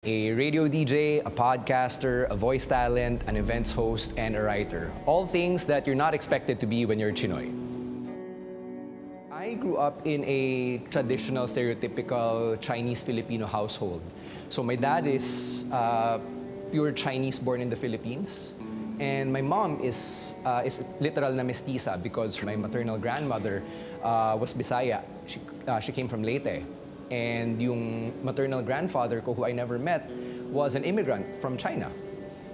A radio DJ, a podcaster, a voice talent, an events host, and a writer. All things that you're not expected to be when you're CHiNOY. I grew up in a traditional, stereotypical Chinese-Filipino household. So my dad is pure Chinese born in the Philippines. And my mom is literal na mestiza because my maternal grandmother was Bisaya. She came from Leyte. And yung maternal grandfather ko, who I never met, was an immigrant from China.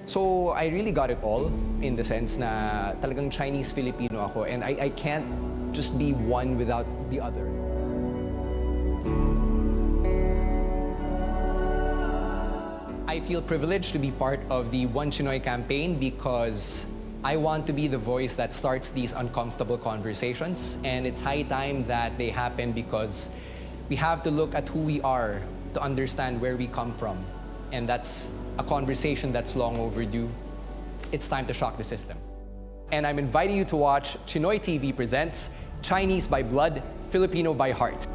So I really got it all in the sense na talagang Chinese-Filipino ako, and I can't just be one without the other. I feel privileged to be part of the One CHiNOY campaign because I want to be the voice that starts these uncomfortable conversations, and it's high time that they happen because we have to look at who we are to understand where we come from. And that's a conversation that's long overdue. It's time to shock the system. And I'm inviting you to watch CHiNOY TV presents Chinese by Blood, Filipino by Heart.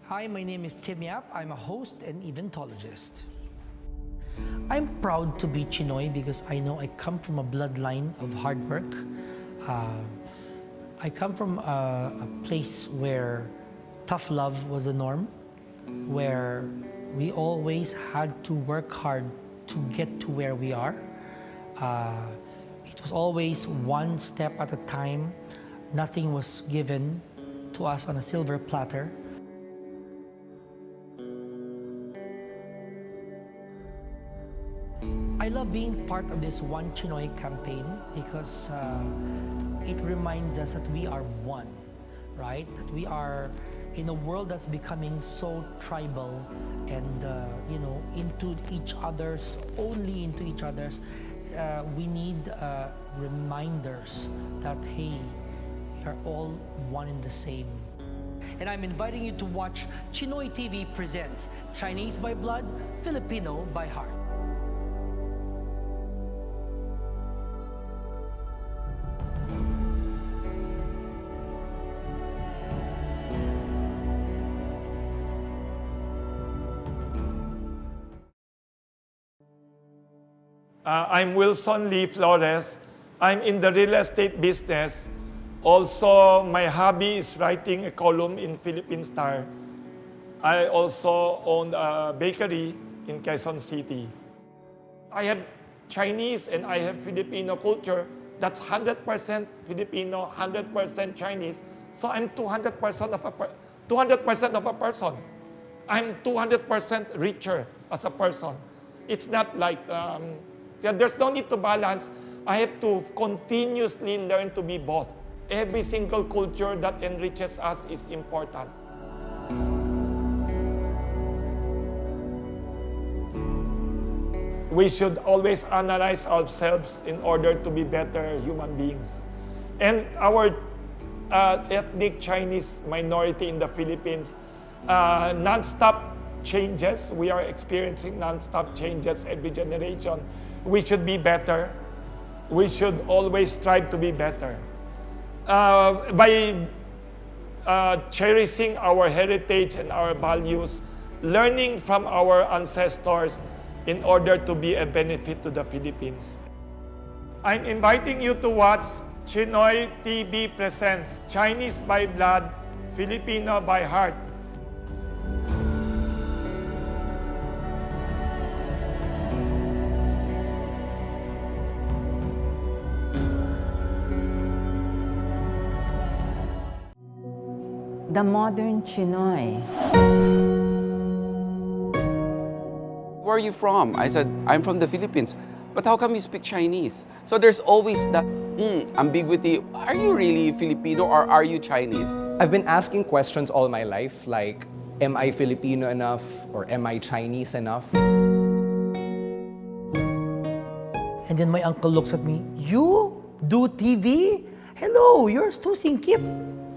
Hi, my name is Tim Yap. I'm a host and eventologist. I'm proud to be CHiNOY because I know I come from a bloodline of hard work. I come from a place where tough love was the norm, where we always had to work hard to get to where we are. It was always one step at a time. Nothing was given to us on a silver platter. I love being part of this One CHiNOY campaign because it reminds us that we are one, right? That we are in a world that's becoming so tribal and, into each other's, only into each other's. We need reminders that, hey, we are all one and the same. And I'm inviting you to watch CHiNOY TV presents Chinese by Blood, Filipino by Heart. I'm Wilson Lee Flores. I'm in the real estate business. Also, my hobby is writing a column in Philippine Star. I also own a bakery in Quezon City. I have Chinese and I have Filipino culture. That's 100% Filipino, 100% Chinese. So I'm 200% of a person. I'm 200% richer as a person. It's not like there's no need to balance. I have to continuously learn to be both. Every single culture that enriches us is important. We should always analyze ourselves in order to be better human beings. And our ethnic Chinese minority in the Philippines, non-stop changes. We are experiencing non-stop changes every generation. We should be better. We should always strive to be better. By cherishing our heritage and our values, learning from our ancestors in order to be a benefit to the Philippines. I'm inviting you to watch CHiNOY TV presents Chinese by Blood, Filipino by Heart. The modern CHiNOY. Where are you from? I said, I'm from the Philippines. But how come you speak Chinese? So there's always that ambiguity. Are you really Filipino or are you Chinese? I've been asking questions all my life, like, am I Filipino enough or am I Chinese enough? And then my uncle looks at me, you do TV? Hello, you're too singkit.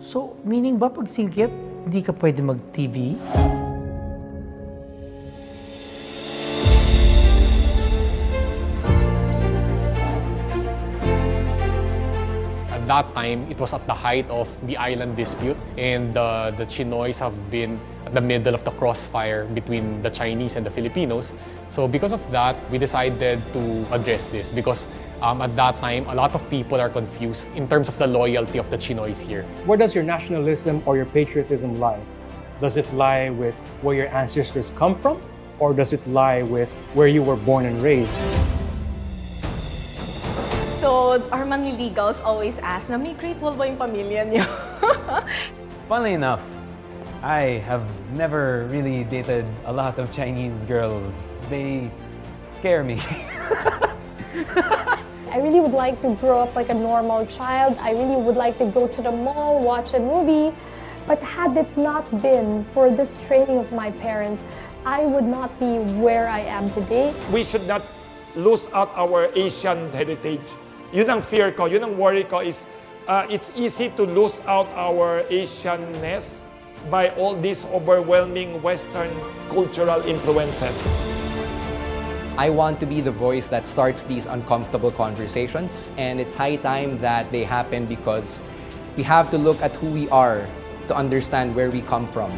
So, meaning ba pag singkit, hindi ka pwede mag-TV? that time, it was at the height of the island dispute, and the CHiNOYs have been at the middle of the crossfire between the Chinese and the Filipinos. So because of that, we decided to address this because at that time, a lot of people are confused in terms of the loyalty of the CHiNOYs here. Where does your nationalism or your patriotism lie? Does it lie with where your ancestors come from? Or does it lie with where you were born and raised? So, our manliligals always ask na may Great Wall ba yung pamilya niyo? Funnily enough, I have never really dated a lot of Chinese girls. They scare me. I really would like to grow up like a normal child. I really would like to go to the mall, watch a movie. But had it not been for this training of my parents, I would not be where I am today. We should not lose out our Asian heritage. Yun ang fear ko, yun ang worry ko is it's easy to lose out our Asianness by all these overwhelming Western cultural influences. I want to be the voice that starts these uncomfortable conversations, and it's high time that they happen because we have to look at who we are to understand where we come from.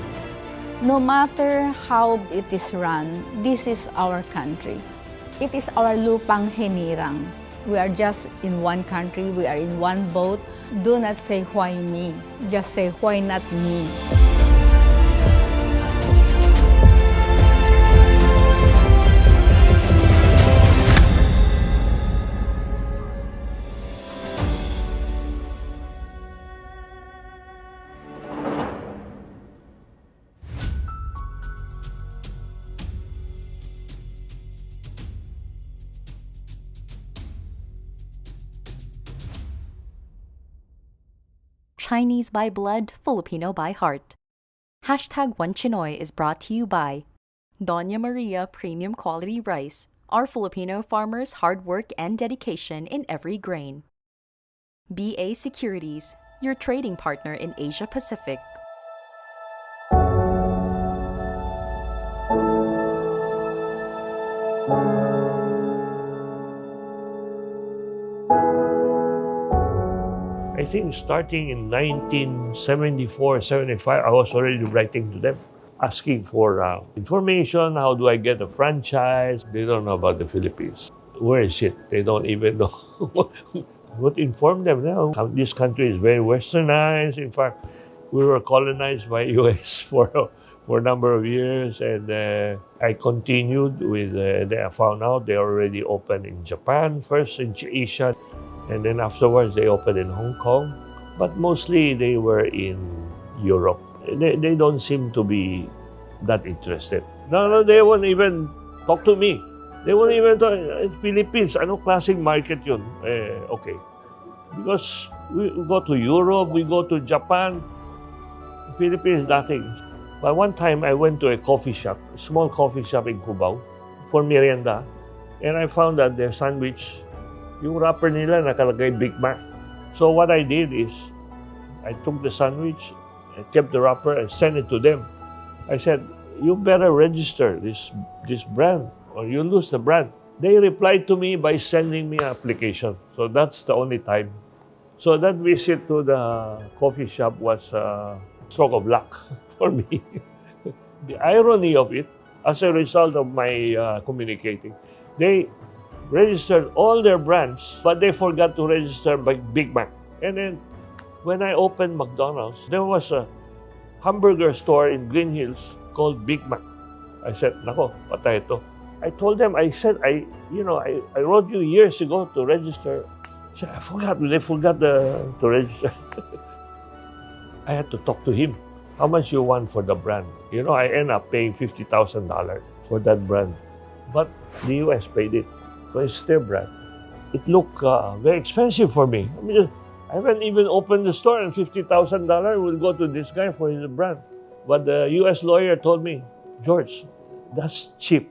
No matter how it is run, this is our country. It is our lupang hinirang. We are just in one country, we are in one boat. Do not say why me, just say why not me. Chinese by blood, Filipino by heart. Hashtag One CHiNOY is brought to you by Doña Maria Premium Quality Rice, our Filipino farmers' hard work and dedication in every grain. BA Securities, your trading partner in Asia Pacific. I think starting in 1974, 75, I was already writing to them, asking for information. How do I get a franchise? They don't know about the Philippines. Where is it? They don't even know. What inform them now? How this country is very westernized. In fact, we were colonized by US for a number of years, and I continued with. I found out they already opened in Japan, first in Asia. And then afterwards, they opened in Hong Kong. But mostly, they were in Europe. They don't seem to be that interested. No, they won't even talk to me. They won't even talk. Philippines, ano klaseng market yun? Okay. Because we go to Europe, we go to Japan. Philippines, nothing. But one time, I went to a coffee shop, a small coffee shop in Cubao, for merienda. And I found that their sandwich, yung wrapper nila nakalagay Big Mac. So what I did is, I took the sandwich, I kept the wrapper, and sent it to them. I said, you better register this brand, or you lose the brand. They replied to me by sending me an application. So that's the only time. So that visit to the coffee shop was a stroke of luck for me. The irony of it, as a result of my communicating, they registered all their brands, but they forgot to register by Big Mac. And then, when I opened McDonald's, there was a hamburger store in Green Hills called Big Mac. I said, nako, patay ito. I told them, I said, I wrote you years ago to register. I said, I forgot, they forgot to register. I had to talk to him. How much you want for the brand? I end up paying $50,000 for that brand. But the US paid it. So it's their brand. It looked very expensive for me. I haven't even opened the store, and $50,000 will go to this guy for his brand. But the US lawyer told me, George, that's cheap.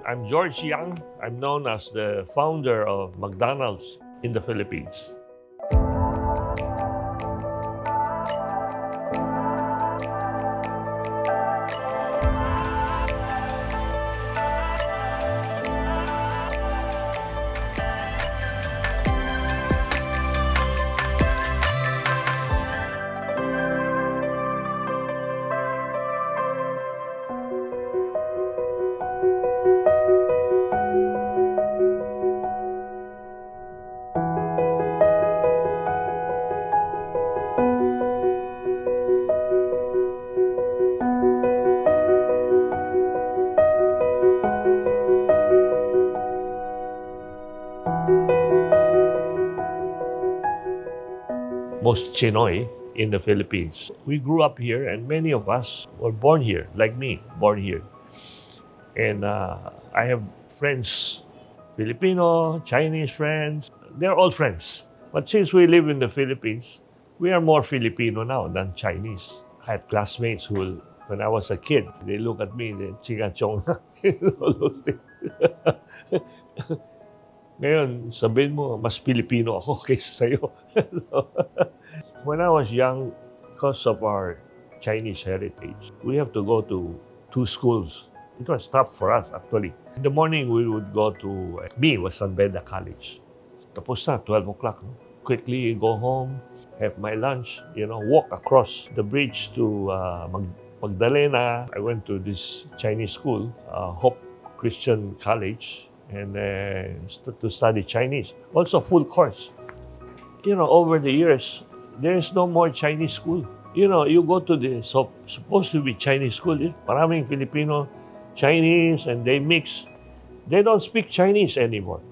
I'm George Yang. I'm known as the founder of McDonald's in the Philippines. most CHiNOY in the Philippines. We grew up here, and many of us were born here, like me, born here. And I have friends, Filipino, Chinese friends. They're all friends. But since we live in the Philippines, we are more Filipino now than Chinese. I had classmates who, when I was a kid, they look at me, they chingachong, all those things. Ngayon, sabihin mo, mas Filipino ako kaysa sa'yo. When I was young, because of our Chinese heritage, we have to go to 2 schools. It was tough for us, actually. In the morning, we would go to, me, was San Beda College. Tapos na, 12 o'clock. No? Quickly go home, have my lunch, walk across the bridge to Magdalena. I went to this Chinese school, Hope Christian College, and to study Chinese. Also full course. Over the years, there is no more Chinese school. You go to the supposed to be Chinese school, maraming Filipino, Chinese, and they mix. They don't speak Chinese anymore.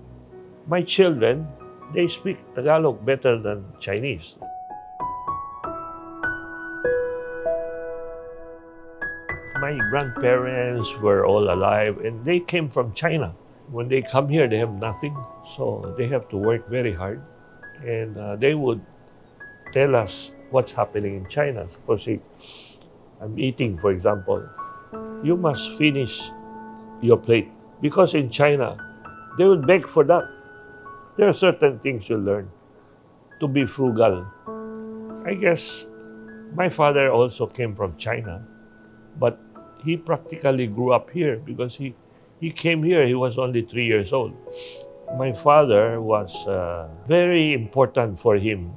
My children, they speak Tagalog better than Chinese. My grandparents were all alive, and they came from China. When they come here, they have nothing, so they have to work very hard. And they would tell us what's happening in China. Suppose I'm eating, for example, you must finish your plate. Because in China, they will beg for that. There are certain things you learn to be frugal. I guess my father also came from China, but he practically grew up here because he came here, he was only 3 years old. My father was very important for him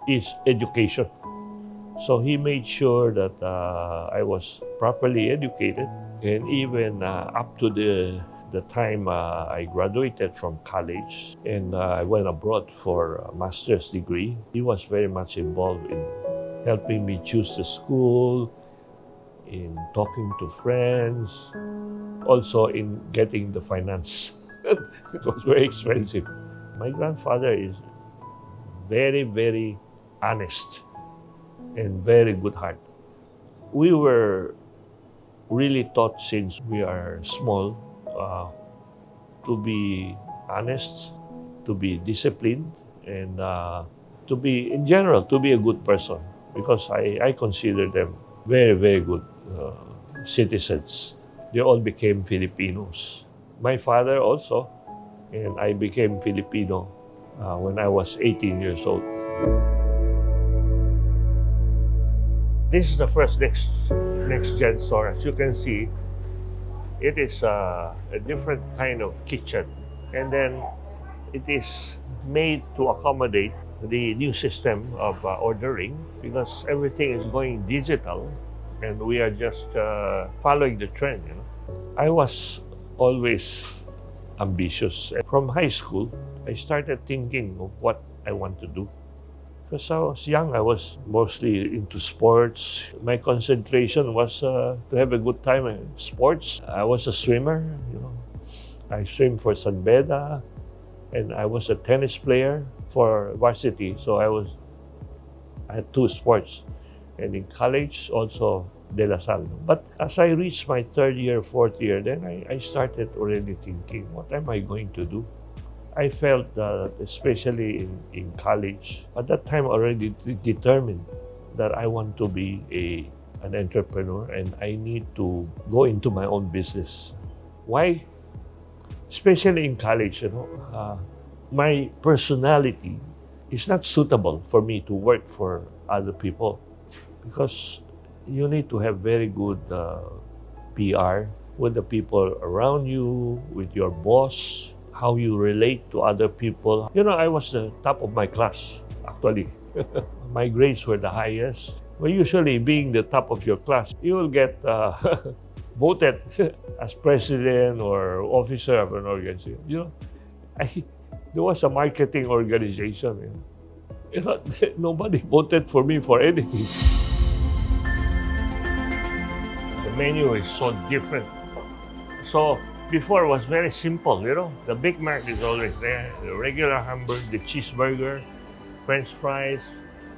is education. So he made sure that I was properly educated, and even up to the time I graduated from college and I went abroad for a master's degree. He was very much involved in helping me choose the school, in talking to friends, also in getting the finance. It was very expensive. My grandfather is very, very honest and very good heart. We were really taught since we are small to be honest, to be disciplined, and to be, in general, to be a good person, because I consider them very, very good citizens. They all became Filipinos. My father also, and I became Filipino when I was 18 years old. This is the first next-gen store. As you can see, it is a different kind of kitchen. And then it is made to accommodate the new system of ordering, because everything is going digital and we are just following the trend. I was always ambitious. From high school, I started thinking of what I want to do. Because I was young, I was mostly into sports. My concentration was to have a good time in sports. I was a swimmer, I swim for San Beda, and I was a tennis player for varsity. So I had 2 sports. And in college, also De La Salle. But as I reached my 3rd year, 4th year, then I started already thinking, what am I going to do? I felt that, especially in college, at that time already determined that I want to be an entrepreneur and I need to go into my own business. Why? Especially in college, my personality is not suitable for me to work for other people, because you need to have very good PR with the people around you, with your boss, how you relate to other people. I was the top of my class, actually. My grades were the highest. Well, usually, being the top of your class, you will get voted as president or officer of an organization. There was a marketing organization. Nobody voted for me for anything. The menu is so different. So before it was very simple, The Big Mac is always there, the regular hamburger, the cheeseburger, French fries,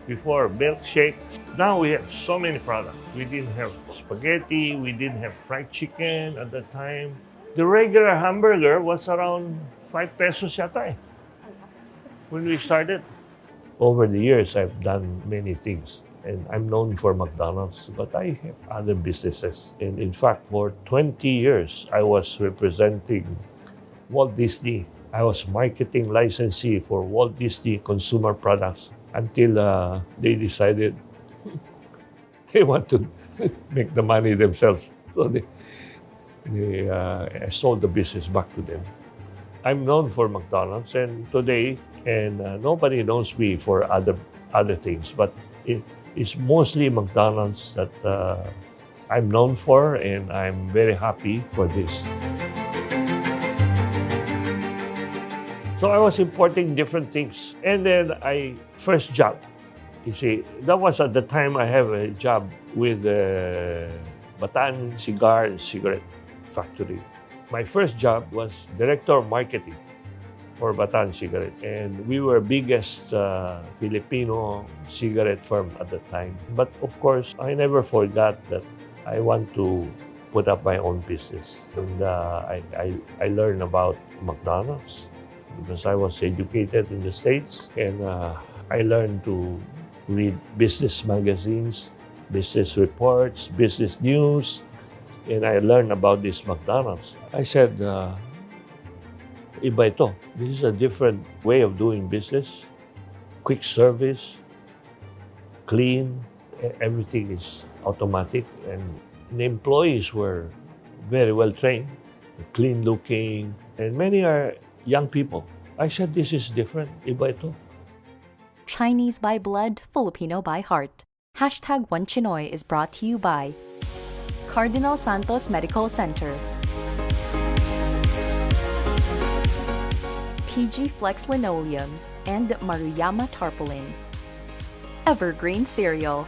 before milkshake. Now we have so many products. We didn't have spaghetti, we didn't have fried chicken at the time. The regular hamburger was around 5 pesos yata when we started. Over the years, I've done many things. And I'm known for McDonald's, but I have other businesses. And in fact, for 20 years, I was representing Walt Disney. I was marketing licensee for Walt Disney consumer products until they decided they want to make the money themselves. So I sold the business back to them. I'm known for McDonald's, and today, nobody knows me for other things, but it's mostly McDonald's that I'm known for, and I'm very happy for this. So I was importing different things. And then first job, you see, that was at the time I have a job with Bataan Cigar and Cigarette Factory. My first job was Director of Marketing for Bataan Cigarette. And we were biggest Filipino cigarette firm at the time. But of course, I never forgot that I want to put up my own business. And I learned about McDonald's, because I was educated in the States, and I learned to read business magazines, business reports, business news, and I learned about this McDonald's. I said, iba ito. This is a different way of doing business. Quick service, clean, everything is automatic, and the employees were very well trained, clean looking, and many are young people. I said, this is different. Iba ito. Chinese by blood, Filipino by heart. Hashtag One CHiNOY is brought to you by Cardinal Santos Medical Center, PG Flex Linoleum, and Maruyama Tarpaulin, Evergreen Cereal,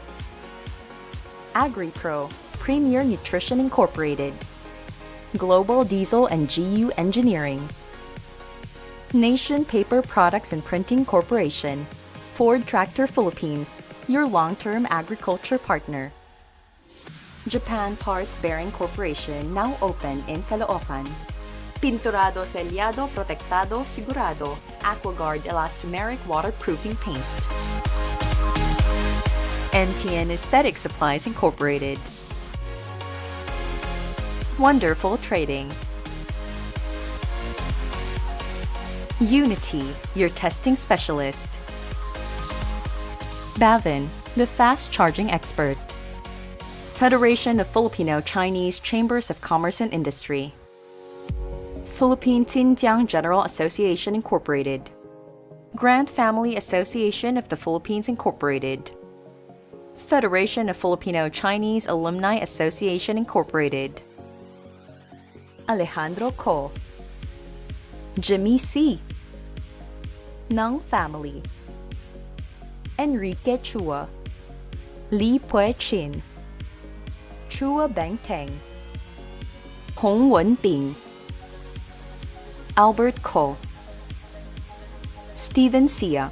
AgriPro, Premier Nutrition Incorporated, Global Diesel and GU Engineering, Nation Paper Products and Printing Corporation, Ford Tractor Philippines, your long-term agriculture partner. Japan Parts Bearing Corporation, now open in Caloocan. Pinturado Sellado Protectado Sigurado, AquaGuard Elastomeric Waterproofing Paint. MTN Aesthetic Supplies Incorporated. Wonderful Trading. Unity, your testing specialist. Bavin, the fast charging expert. Federation of Filipino Chinese Chambers of Commerce and Industry. Philippine Xinjiang General Association Incorporated. Grand Family Association of the Philippines Incorporated. Federation of Filipino Chinese Alumni Association Incorporated. Alejandro Co. Jimmy C. Nung Family. Enrique Chua. Li Pue Chin. Chua Beng Teng. Hong Wen Bing. Albert Ko. Stephen Sia.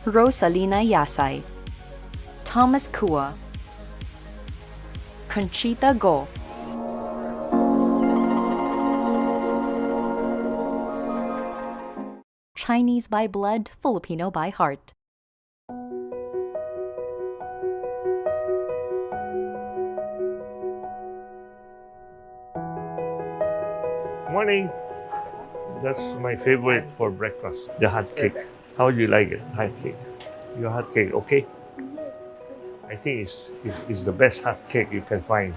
Rosalina Yasay. Thomas Kua. Conchita Go. Chinese by blood, Filipino by heart. Morning. That's my favorite for breakfast, the hot cake. How do you like it, hot cake? Your hot cake, okay? I think it's the best hot cake you can find.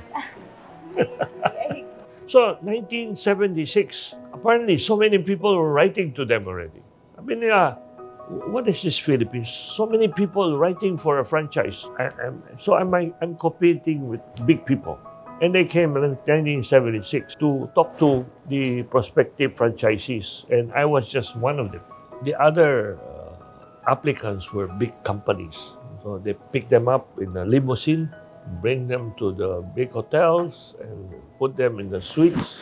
So, 1976, apparently so many people were writing to them already. I mean, what is this Philippines? So many people writing for a franchise. I'm competing with big people. And they came in 1976 to talk to the prospective franchisees, and I was just one of them. The other applicants were big companies. So they picked them up in a limousine, bring them to the big hotels, and put them in the suites.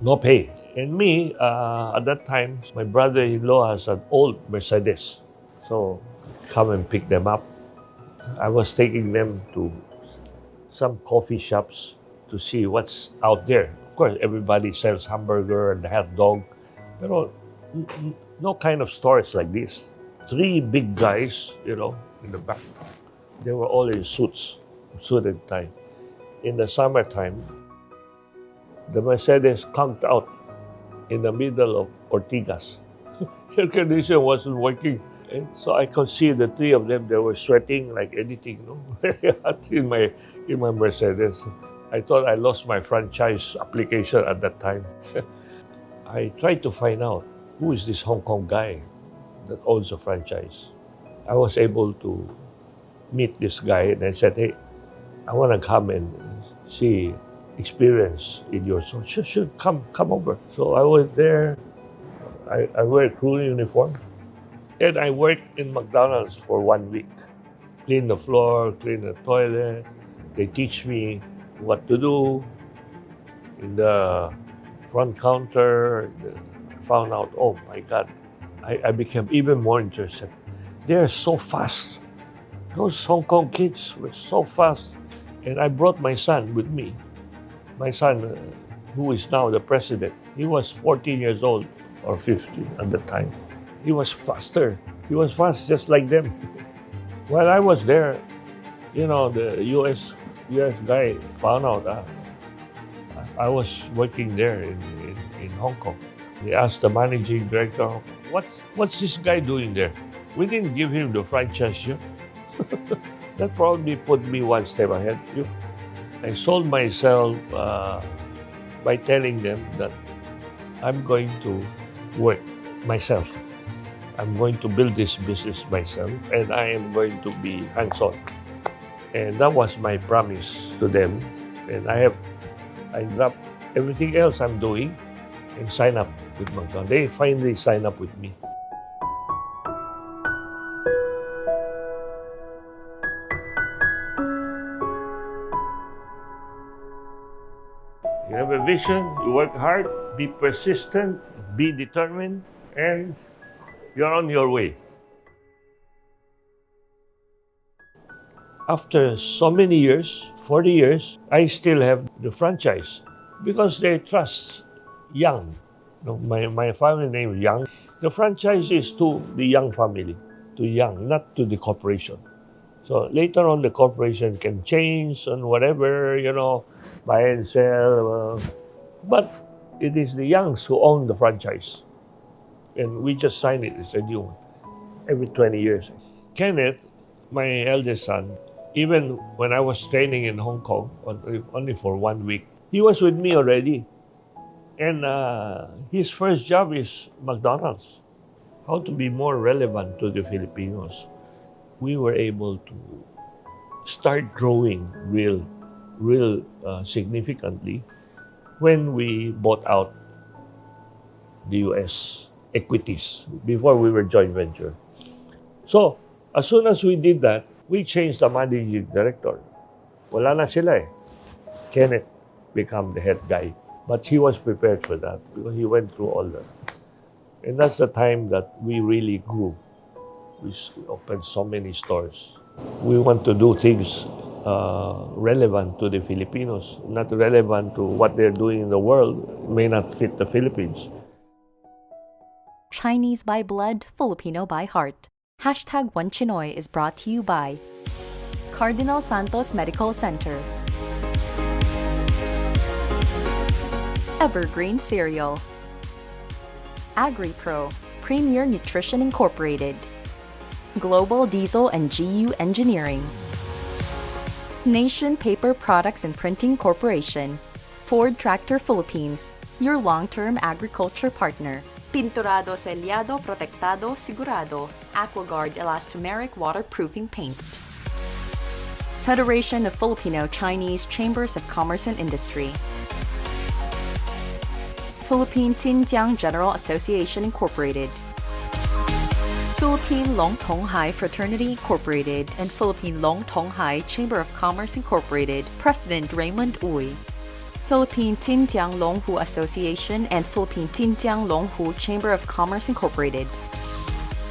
No pay. And me, at that time, my brother-in-law has an old Mercedes. So, come and pick them up. I was taking them to some coffee shops to see what's out there. Of course, everybody sells hamburger and hot dog. Pero no kind of stores like this. 3 big guys, in the back. They were all in suit and tie. In the summertime, the Mercedes conked out in the middle of Ortigas. Air condition wasn't working. And so I could see the 3 of them, they were sweating like anything, in my Mercedes. I thought I lost my franchise application at that time. I tried to find out who is this Hong Kong guy that owns a franchise. I was able to meet this guy and I said, hey, I want to come and see experience in your store. Sure, come over. So I was there. I wear a crew uniform. And I worked in McDonald's for 1 week. Clean the floor, clean the toilet. They teach me what to do in the front counter. I found out, oh my God, I became even more interested. They're so fast. Those Hong Kong kids were so fast. And I brought my son with me. My son, who is now the president, he was 14 years old or 15 at the time. He was faster. He was fast just like them. While I was there, the US guy found out I was working there in Hong Kong. He asked the managing director, what's this guy doing there? We didn't give him the franchise yet. That probably put me one step ahead. I sold myself by telling them that I'm going to work myself. I'm going to build this business myself and I am going to be hands-on. And that was my promise to them. And I dropped everything else I'm doing and sign up with McDonald. They finally signed up with me. You have a vision, you work hard, be persistent, be determined, and you're on your way. After so many years, 40 years, I still have the franchise because they trust Young. My family name is Young. The franchise is to the Young family, to Young, not to the corporation. So later on, the corporation can change and whatever, buy and sell. But it is the Youngs who own the franchise. And we just sign it as a new one every 20 years. Kenneth, my eldest son, even when I was training in Hong Kong, only for 1 week, he was with me already. And his first job is McDonald's. How to be more relevant to the Filipinos. We were able to start growing real significantly when we bought out the US equities before we were joint venture. So, as soon as we did that, we changed the managing director. Wala na sila eh. Kenneth became the head guy. But he was prepared for that because he went through all that. And that's the time that we really grew. We opened so many stores. We want to do things relevant to the Filipinos, not relevant to what they're doing in the world. It may not fit the Philippines. Chinese by blood, Filipino by heart. Hashtag One CHiNOY is brought to you by Cardinal Santos Medical Center, Evergreen Cereal, AgriPro, Premier Nutrition Incorporated, Global Diesel and GU Engineering, Nation Paper Products and Printing Corporation, Ford Tractor Philippines, your long-term agriculture partner, Pinturado Sellado Protectado Sigurado, AquaGuard Elastomeric Waterproofing Paint, Federation of Filipino Chinese Chambers of Commerce and Industry, Philippine Xinjiang General Association Incorporated, Philippine Long Tong Hai Fraternity Incorporated, and Philippine Long Tong Hai Chamber of Commerce Incorporated, President Raymond Uy. Philippine Tintiang Longhu Association and Philippine Tintiang Longhu Chamber of Commerce Incorporated.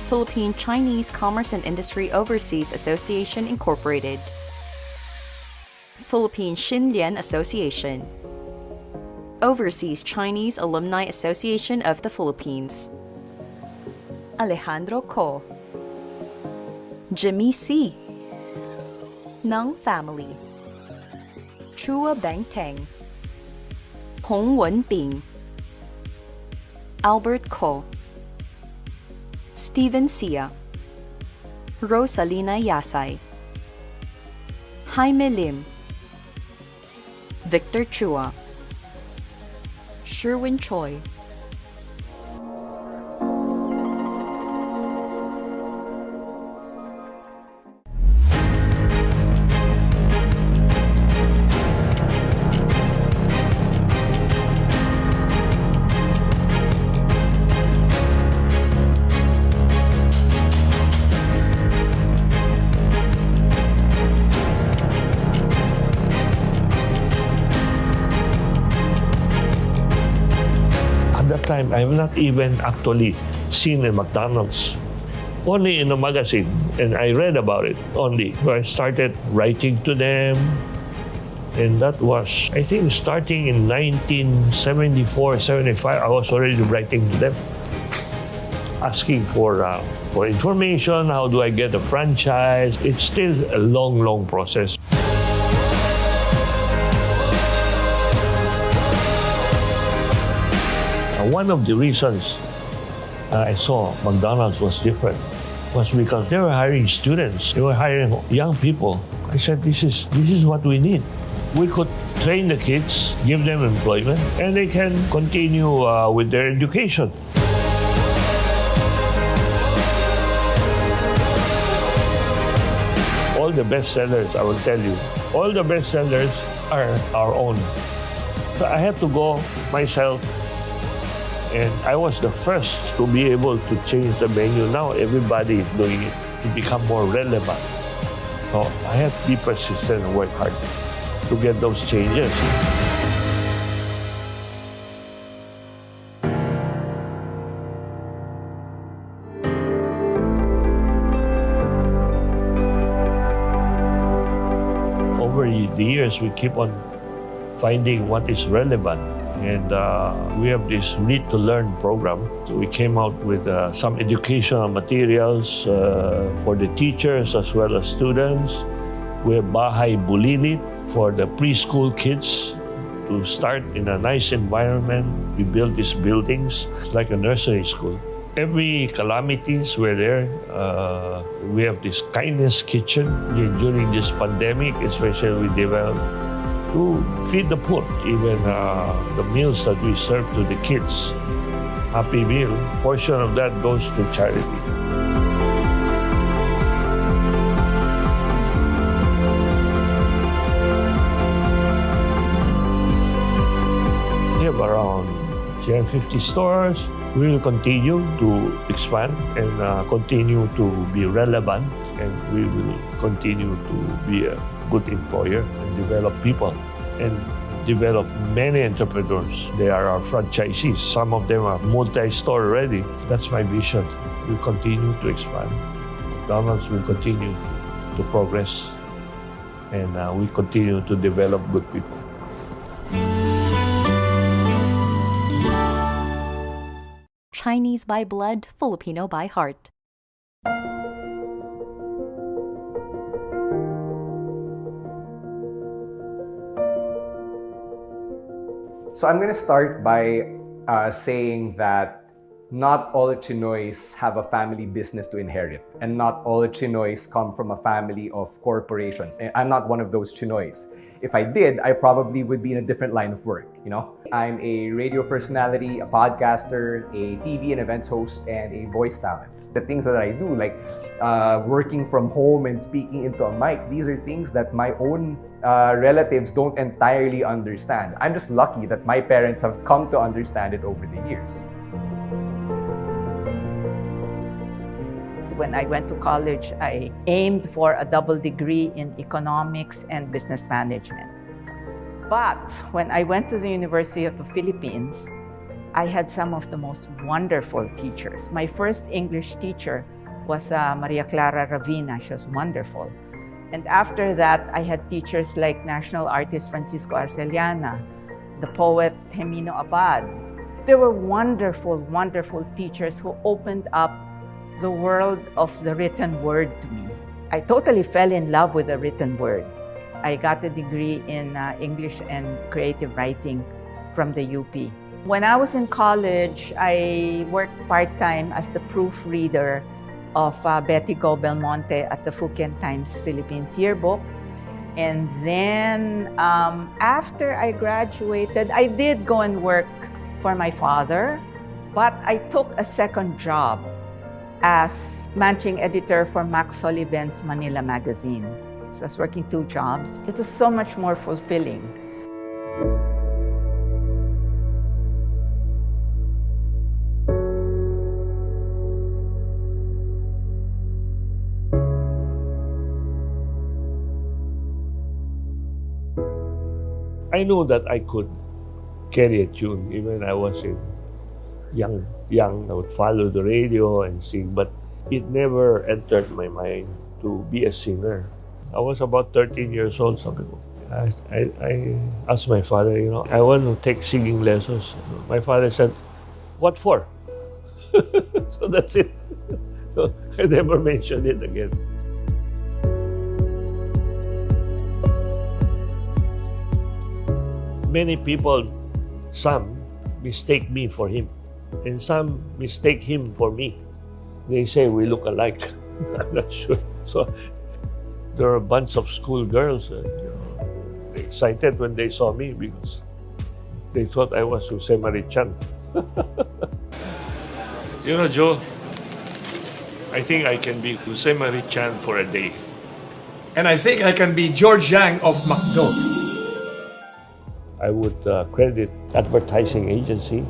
Philippine Chinese Commerce and Industry Overseas Association Incorporated. Philippine Xinlian Association. Overseas Chinese Alumni Association of the Philippines. Alejandro Ko. Jimmy C. Nung Family. Chua Beng Teng. Hong Wenbing. Albert Ko. Stephen Sia. Rosalina Yasay. Jaime Lim. Victor Chua. Sherwin Choi. Time, I've not even actually seen a McDonald's. Only in a magazine, and I read about it only. So I started writing to them, and that was, I think, starting in 1974, 75, I was already writing to them, asking for information, how do I get a franchise. It's still a long, long process. One of the reasons I saw McDonald's was different was because they were hiring students. They were hiring young people. I said, this is what we need. We could train the kids, give them employment, and they can continue with their education. All the bestsellers, I will tell you, all the bestsellers are our own. So I had to go myself. And I was the first to be able to change the menu. Now everybody is doing it to become more relevant. So I have to be persistent and work hard to get those changes. Over the years, we keep on finding what is relevant. And we have this Read to Learn program. So we came out with some educational materials for the teachers as well as students. We have Bahay Bulilit for the preschool kids to start in a nice environment. We built these buildings. It's like a nursery school. Every calamities we're there. We have this kindness kitchen during this pandemic, especially we developed to feed the poor, even the meals that we serve to the kids. Happy Meal, portion of that goes to charity. We have around 150 stores. We will continue to expand and continue to be relevant, and we will continue to be a good employer and develop people and develop many entrepreneurs. They are our franchisees. Some of them are multi-store already. That's my vision. We continue to expand. McDonald's will continue to progress, and we continue to develop good people. Chinese by blood, Filipino by heart. So I'm going to start by saying that not all CHiNOYs have a family business to inherit, and not all CHiNOYs come from a family of corporations. I'm not one of those CHiNOYs. If I did, I probably would be in a different line of work, you know? I'm a radio personality, a podcaster, a TV and events host, and a voice talent. The things that I do, like working from home and speaking into a mic, these are things that my own relatives don't entirely understand. I'm just lucky that my parents have come to understand it over the years. When I went to college, I aimed for a double degree in economics and business management. But when I went to the University of the Philippines, I had some of the most wonderful teachers. My first English teacher was Maria Clara Ravina. She was wonderful. And after that, I had teachers like national artist Francisco Arceliana, the poet Gemino Abad. They were wonderful, wonderful teachers who opened up the world of the written word to me. I totally fell in love with the written word. I got a degree in English and creative writing from the UP. When I was in college, I worked part-time as the proofreader of Betty Go Belmonte at the Fukien Times Philippines Yearbook. And then after I graduated, I did go and work for my father, but I took a second job as managing editor for Max Sullivan's Manila magazine. So I was working 2 jobs. It was so much more fulfilling. I knew that I could carry a tune even when I was young. I would follow the radio and sing, but it never entered my mind to be a singer. I was about 13 years old, sabi ko. I asked my father, I want to take singing lessons. My father said, "What for?" So that's it. So I never mentioned it again. Many people, some mistake me for him, and some mistake him for me. They say we look alike. I'm not sure. So there are a bunch of schoolgirls excited when they saw me because they thought I was Jose Marichan. Joe, I think I can be Jose Marichan for a day. And I think I can be George Yang of McDo. I would credit advertising agency,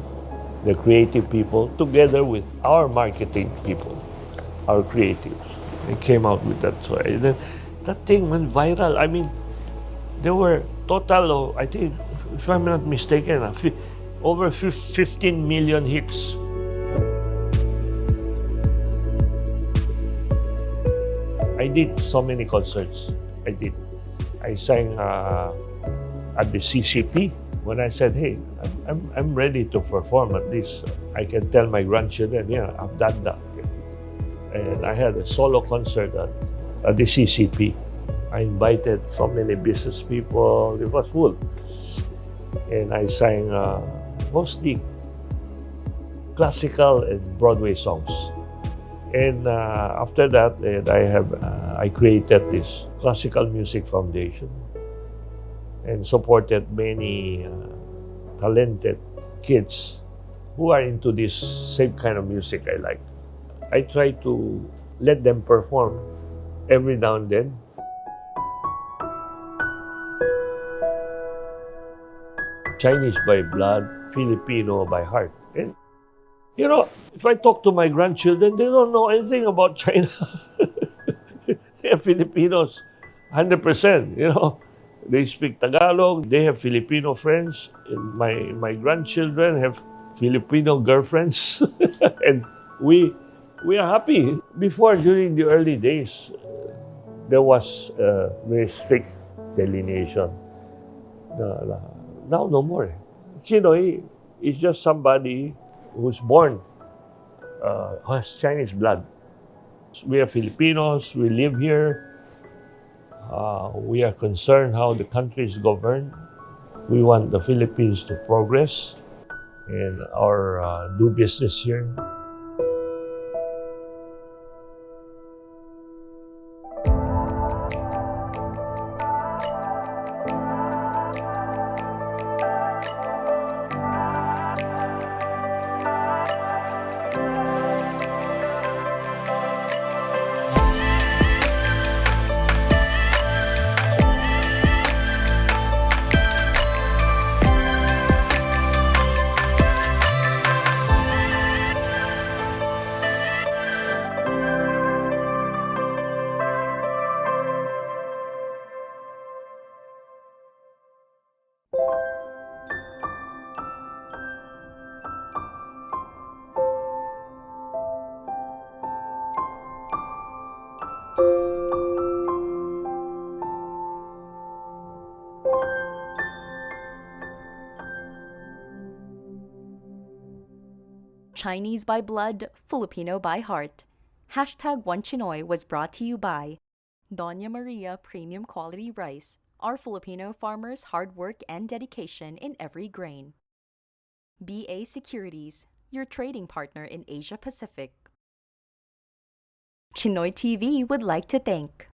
the creative people, together with our marketing people, our creatives. They came out with that. So then that thing went viral. I mean, there were total of, I think, if I'm not mistaken, over 15 million hits. I did so many concerts. I sang at the CCP. When I said, hey, I'm ready to perform at this, I can tell my grandchildren, yeah, I've done that. And I had a solo concert at the CCP. I invited so many business people. It was full. And I sang mostly classical and Broadway songs. And after that, I created this Classical Music Foundation and supported many talented kids who are into this same kind of music I like. I try to let them perform every now and then. Chinese by blood, Filipino by heart. And if I talk to my grandchildren, they don't know anything about China. They're Filipinos, 100%, They speak Tagalog. They have Filipino friends. And my grandchildren have Filipino girlfriends. And we are happy. Before, during the early days, there was a very strict delineation. Now, no more. CHiNOY is just somebody who's born, has Chinese blood. We are Filipinos. We live here. We are concerned how the country is governed. We want the Philippines to progress and do business here. Chinese by blood, Filipino by heart. Hashtag One CHiNOY was brought to you by Doña Maria Premium Quality Rice, our Filipino farmers' hard work and dedication in every grain. BA Securities, your trading partner in Asia Pacific. CHiNOY TV would like to thank